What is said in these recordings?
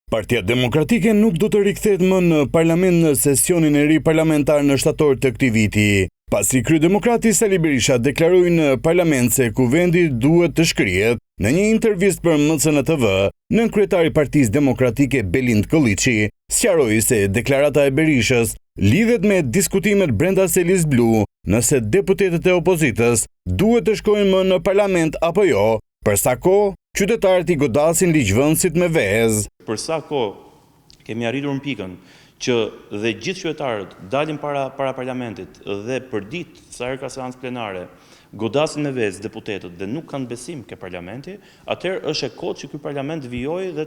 Partia Demokratike nuk do të rikthehet më në parlament në sesionin e ri parlamentar në shtator të këtij viti. Pasi kryedemokrati Sali Berisha deklaroi në parlament se kuvendi duhet të shkrihet, në një intervistë për MCN TV, nënkryetari i Partisë Demokratike Belind Kolliçi sqaroi se deklarata e Berishës lidhet me diskutimet brenda selis blu, nëse deputetët e opozitës duhet të shkojnë më në parlament apo jo, për sa kohë qytetarët i godasin ligjvënësit me vezë. Për sa kohë kemi arritur në pikën që dhe gjithë qytetarët dalin para parlamentit dhe për ditë sa herë ka seancë plenare godasin me vezë deputetët dhe nuk kanë besim ke parlamenti, atëherë është e kohë që ky parlament vijojë dhe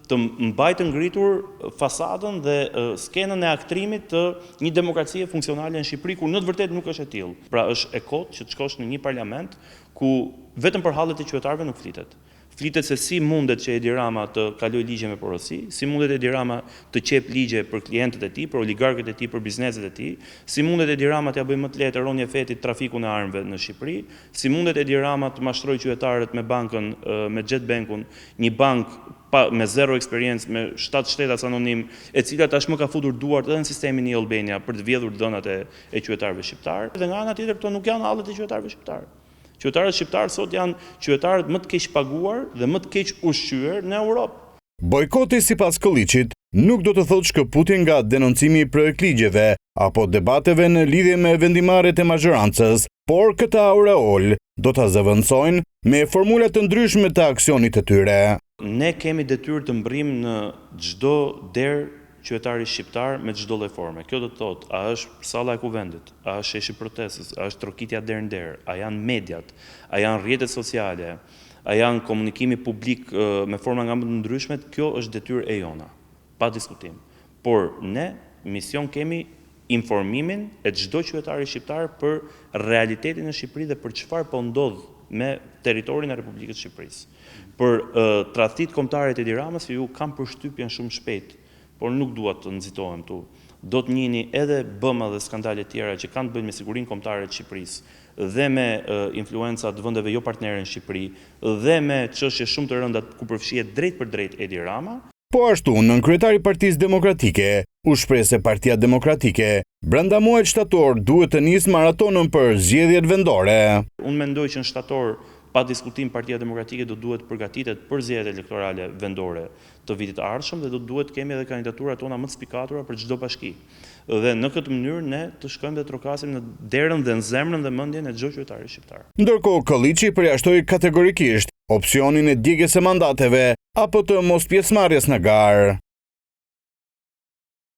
të mbajtë ngritur fasadën dhe skenën e aktrimit të një demokracie funksionale në Shqipëri, kur në të vërtetë nuk është e tillë. Pra është e kohë që të shkosh në një parlament ku vetëm për hallet e qytetarëve nuk flitet. Flitet se si mundet që Edi Rama të kaloj ligje me porosi, si mundet Edi Rama të qep ligje për klientët e tij, për oligarkët e tij, për bizneset e tij, si mundet Edi Rama t'ia bëjë më të lehtë rënje fetit trafikun e armëve në Shqipëri, si mundet Edi Rama të mashtrojë qytetarët me bankën, me Jetbankun, një bankë me zero eksperiencë, me 7 shtetas anonim, e cila tashmë ka futur duart edhe në sistemin e Albania për të vjedhur dhënat e qytetarëve shqiptar. Dhe nga ana tjetër këto nuk janë hallet e qytetarëve shqiptar. Qytetarët shqiptarë sot janë qytetarët më të keq paguar dhe më të keq ushqyer në Europë. Bojkoti sipas Kolliçit nuk do të thotë shkëputje nga denoncimi i projektligjeve apo debateve në lidhje me vendimarrjet e mazhorancës, por këtë aureol do ta zëvendësojnë me formula të ndryshme të aksionit të tyre. Ne kemi detyrë të mbrim në çdo derë qytetari shqiptar me çdo lloj forme. Kjo do të thotë, a është salla e kuvendit, a është sheshi protestës, a është trokitja derë në derë, a janë mediat, a janë rrjetet sociale, a janë komunikimi publik me forma nga më të ndryshme, kjo është detyrë e jona, pa diskutim. Por ne mision kemi informimin e çdo qytetari shqiptar për realitetin në Shqipëri dhe për çfarë po ndodh me territorin e Republikës së Shqipërisë. Për tradhtit kombëtare të Edi Ramës, ju kam përshtypjen shumë shpejt, por nuk dua të nxitohem tu. Do të njihni edhe bëma dhe skandale tjera që kanë të bëjnë me sigurinë kombëtare të Shqipërisë dhe me influenca të vendeve jo partnere në Shqipëri dhe me çështje shumë të rënda ku përfshihet drejt për drejt Edi Rama. Po ashtu, nënkryetari i Partisë Demokratike u shpreh se Partia Demokratike brenda muajit shtator duhet të nisë maratonën për zgjedhjet vendore. Unë mendoj që në shtator pa diskutim Partia Demokratike do duhet përgatitet për zgjedhjet elektorale vendore të vitit të ardhshëm dhe do duhet kemi edhe kandidaturat tona më të spikatura për çdo bashki. Dhe në këtë mënyrë ne të shkojmë dhe të trokasim në derën dhe në zemrën dhe mendjen e çdo qytetari shqiptar. Ndërkohë Kolliçi përjashtoi kategorikisht opsionin e djegjes së mandateve apo të mospjesëmarrjes në garë.